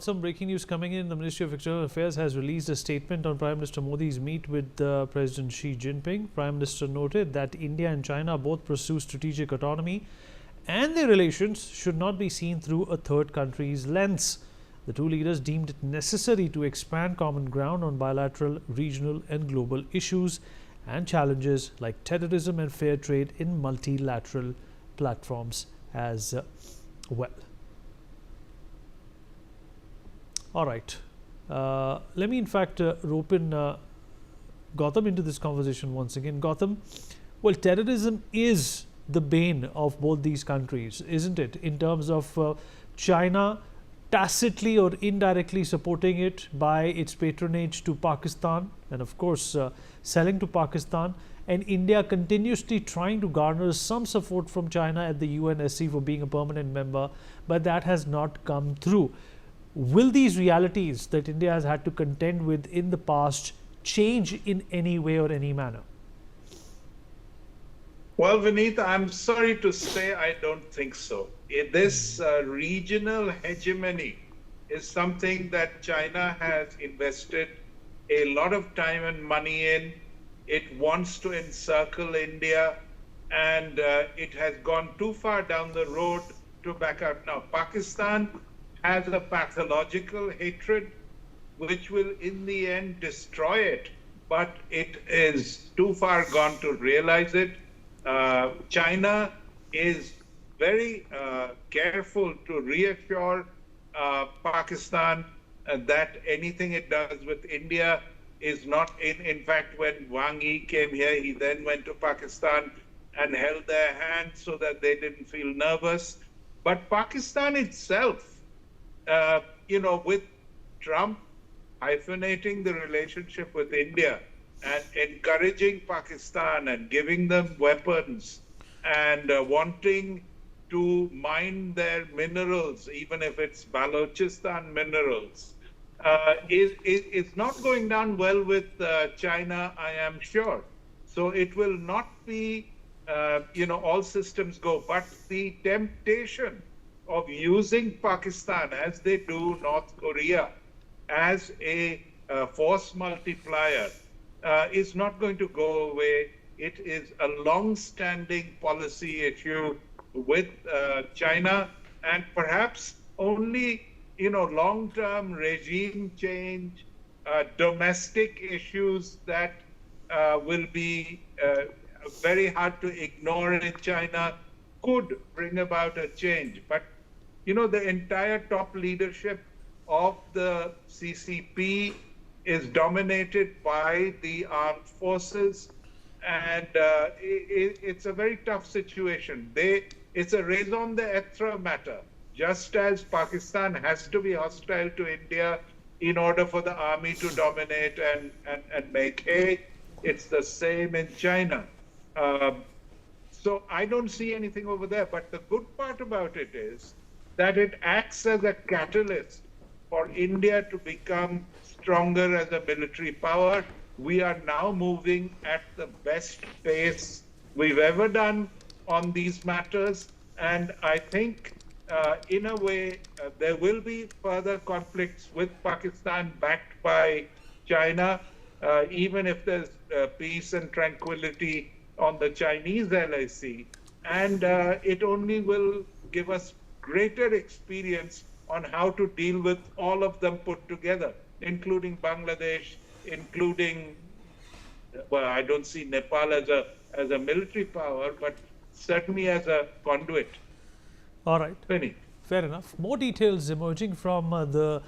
Some breaking news coming in. The Ministry of External Affairs has released a statement on Prime Minister Modi's meet with President Xi Jinping. Prime Minister noted that India and China both pursue strategic autonomy and their relations should not be seen through a third country's lens. The two leaders deemed it necessary to expand common ground on bilateral, regional and global issues and challenges like terrorism and fair trade in multilateral platforms as well. All right. Let me in fact rope in Gautam into this conversation once again. Gautam, well, terrorism is the bane of both these countries, isn't it? In terms of China tacitly or indirectly supporting it by its patronage to Pakistan and of course selling to Pakistan, and India continuously trying to garner some support from China at the UNSC for being a permanent member, but that has not come through. Will these realities that India has had to contend with in the past change in any way or any manner? Well, Vineet, I'm sorry to say I don't think so. This regional hegemony is something that China has invested a lot of time and money in. It wants to encircle India, and it has gone too far down the road to back out. Now, Pakistan has a pathological hatred which will in the end destroy it, but it is too far gone to realize it. China is very careful to reassure Pakistan that anything it does with India is not in fact, when Wang Yi came here, he then went to Pakistan and held their hand so that they didn't feel nervous. But Pakistan itself, with Trump hyphenating the relationship with India and encouraging Pakistan and giving them weapons and wanting to mine their minerals, even if it's Balochistan minerals, is not going down well with China, I am sure. So it will not be, all systems go. But the temptation of using Pakistan, as they do North Korea, as a force multiplier is not going to go away. It is a long-standing policy issue with China, and perhaps only long-term regime change, domestic issues that will be very hard to ignore in China could bring about a change. But the entire top leadership of the CCP is dominated by the armed forces, and it's a very tough situation. It's a raison d'etre matter. Just as Pakistan has to be hostile to India in order for the army to dominate and make hay, it's the same in China. So I don't see anything over there. But the good part about it is that it acts as a catalyst for India to become stronger as a military power. We are now moving at the best pace we've ever done on these matters. And I think, in a way, there will be further conflicts with Pakistan backed by China, even if there's peace and tranquility on the Chinese LAC. And it only will give us greater experience on how to deal with all of them put together, including Bangladesh, including, well, I don't see Nepal as a military power, but certainly as a conduit. All right. Penny. Fair enough. More details emerging from the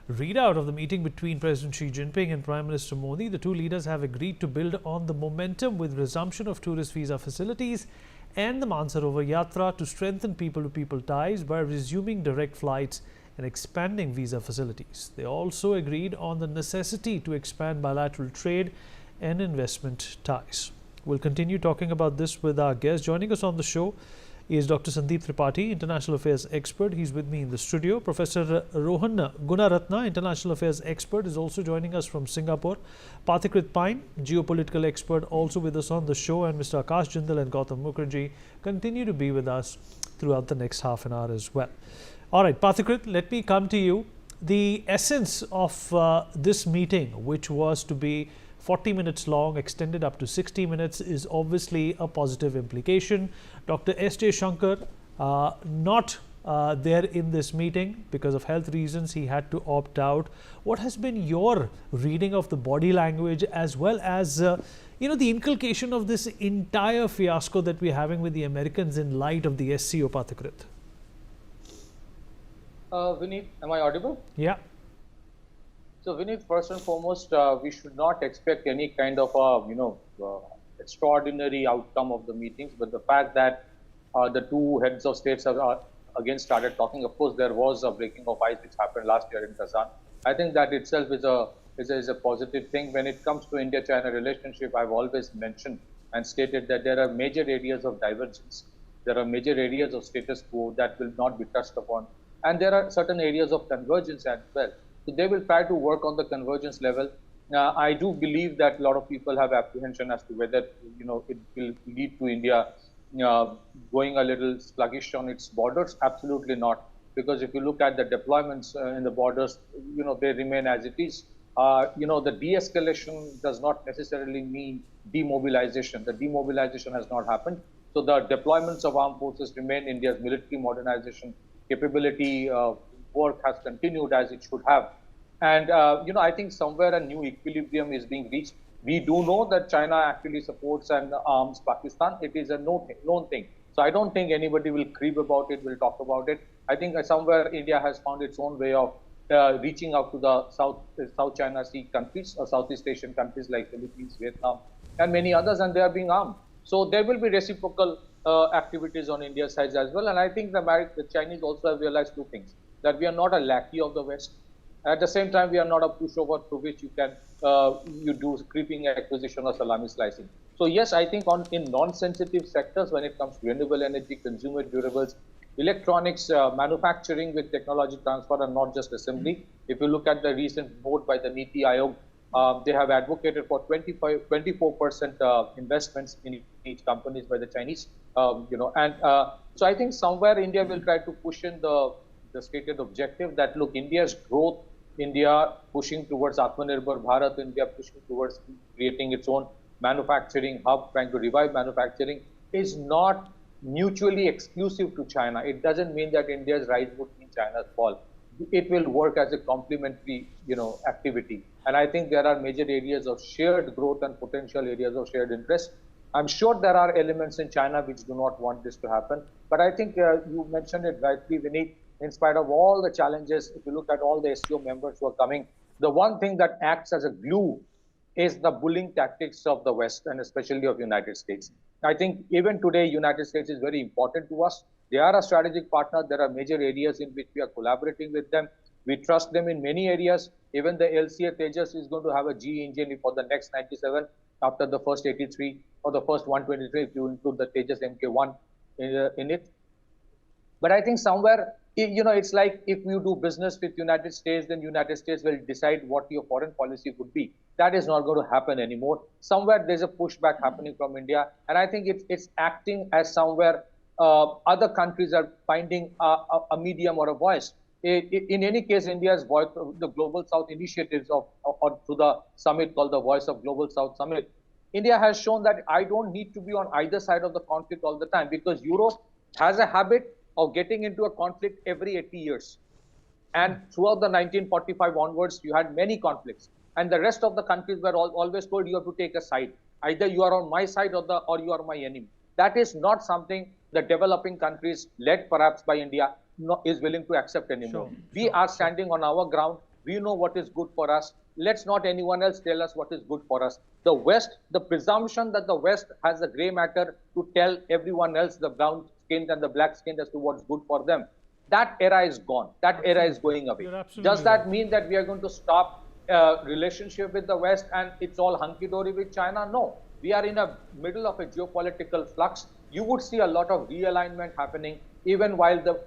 readout of the meeting between President Xi Jinping and Prime Minister Modi. The two leaders have agreed to build on the momentum with resumption of tourist visa facilities and the Mansarovar Yatra to strengthen people-to-people ties by resuming direct flights and expanding visa facilities. They also agreed on the necessity to expand bilateral trade and investment ties. We'll continue talking about this with our guest. Joining us on the show is Dr. Sandeep Tripathi, International Affairs expert. He's with me in the studio. Professor Rohan Gunaratna, International Affairs expert, is also joining us from Singapore. Pathikrit Pine, geopolitical expert, also with us on the show. And Mr. Akash Jindal and Gautam Mukherjee continue to be with us throughout the next half an hour as well. All right, Pathikrit, let me come to you. the essence of this meeting, which was to be 40 minutes long, extended up to 60 minutes, is obviously a positive implication. Dr. S.J. Shankar, not there in this meeting because of health reasons. He had to opt out. What has been your reading of the body language, as well as the inculcation of this entire fiasco that we're having with the Americans in light of the SCO Pathakrit? Vineet, am I audible? Yeah. So Vineet, first and foremost, we should not expect any kind of extraordinary outcome of the meetings. But the fact that the two heads of states have again started talking, of course, there was a breaking of ice which happened last year in Kazan. I think that itself is a positive thing. When it comes to India-China relationship, I've always mentioned and stated that there are major areas of divergence. There are major areas of status quo that will not be touched upon. And there are certain areas of convergence as well. So they will try to work on the convergence level. I do believe that a lot of people have apprehension as to whether it will lead to India going a little sluggish on its borders. Absolutely not, because if you look at the deployments in the borders, they remain as it is. The de-escalation does not necessarily mean demobilization. The demobilization has not happened. So the deployments of armed forces remain. India's military modernization capability work has continued as it should have. And, I think somewhere a new equilibrium is being reached. We do know that China actually supports and arms Pakistan. It is a known thing. So I don't think anybody will creep about it, will talk about it. I think somewhere India has found its own way of reaching out to the South China Sea countries or Southeast Asian countries like Philippines, Vietnam, and many others, and they are being armed. So there will be reciprocal activities on India's side as well. And I think the Chinese also have realized two things: that we are not a lackey of the West. At the same time, we are not a pushover through which you can you do creeping acquisition or salami slicing. So yes, I think in non-sensitive sectors, when it comes to renewable energy, consumer durables, electronics, manufacturing with technology transfer and not just assembly. If you look at the recent vote by the NITI Aayog, they have advocated for 24% investments in each companies by the Chinese, so I think somewhere India will try to push in the stated objective that, look, India's growth, India pushing towards Atmanirbhar Bharat, India pushing towards creating its own manufacturing hub, trying to revive manufacturing, is not mutually exclusive to China. It doesn't mean that India's rise would mean China's fall. It will work as a complementary, activity. And I think there are major areas of shared growth and potential areas of shared interest. I'm sure there are elements in China which do not want this to happen. But I think you mentioned it rightly, Vineet. In spite of all the challenges, if you look at all the SCO members who are coming, the one thing that acts as a glue is the bullying tactics of the West, and especially of the United States. I think even today, United States is very important to us. They are a strategic partner. There are major areas in which we are collaborating with them. We trust them in many areas. Even the LCA Tejas is going to have a G engine for the next 97 after the first 83 or the first 123 if you include the Tejas Mk1 in it. But I think somewhere, it's like if you do business with United States, then United States will decide what your foreign policy would be. That is not going to happen anymore. Somewhere there's a pushback happening from India. And I think it's acting as somewhere other countries are finding a medium or a voice. In any case, India's voice, the Global South initiatives or through the summit called the Voice of Global South Summit, India has shown that I don't need to be on either side of the conflict all the time, because Europe has a habit of getting into a conflict every 80 years. And throughout the 1945 onwards, you had many conflicts. And the rest of the countries were always told you have to take a side. Either you are on my side or you are my enemy. That is not something the developing countries, led perhaps by India, is willing to accept anymore. We are standing on our ground. We know what is good for us. Let's not anyone else tell us what is good for us. The West, the presumption that the West has the gray matter to tell everyone else, the brown skinned and the black skinned, as to what's good for them. That era is gone. That era is going away. Does that mean that we are going to stop relationship with the West and it's all hunky-dory with China? No. We are in a middle of a geopolitical flux. You would see a lot of realignment happening, even while the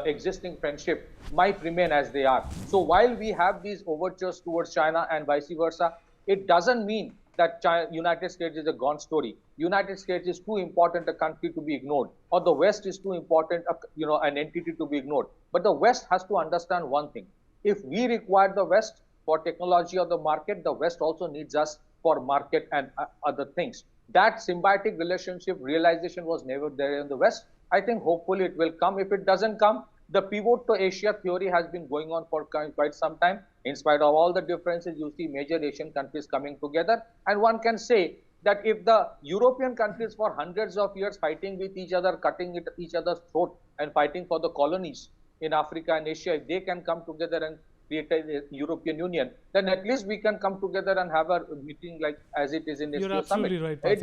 existing friendship might remain as they are. So while we have these overtures towards China and vice versa, it doesn't mean that United States is a gone story. United States is too important a country to be ignored, or the West is too important, an entity to be ignored. But the West has to understand one thing: If we require the West for technology or the market, the West also needs us for market and other things. That symbiotic relationship realization was never there in the West. I think hopefully it will come. If it doesn't come, the pivot to Asia theory has been going on for quite some time. In spite of all the differences, you see major Asian countries coming together. And one can say that if the European countries for hundreds of years fighting with each other, cutting each other's throat and fighting for the colonies in Africa and Asia, if they can come together and create a European Union, then at least we can come together and have a meeting like as it is in You're SPO summit. absolutely right, It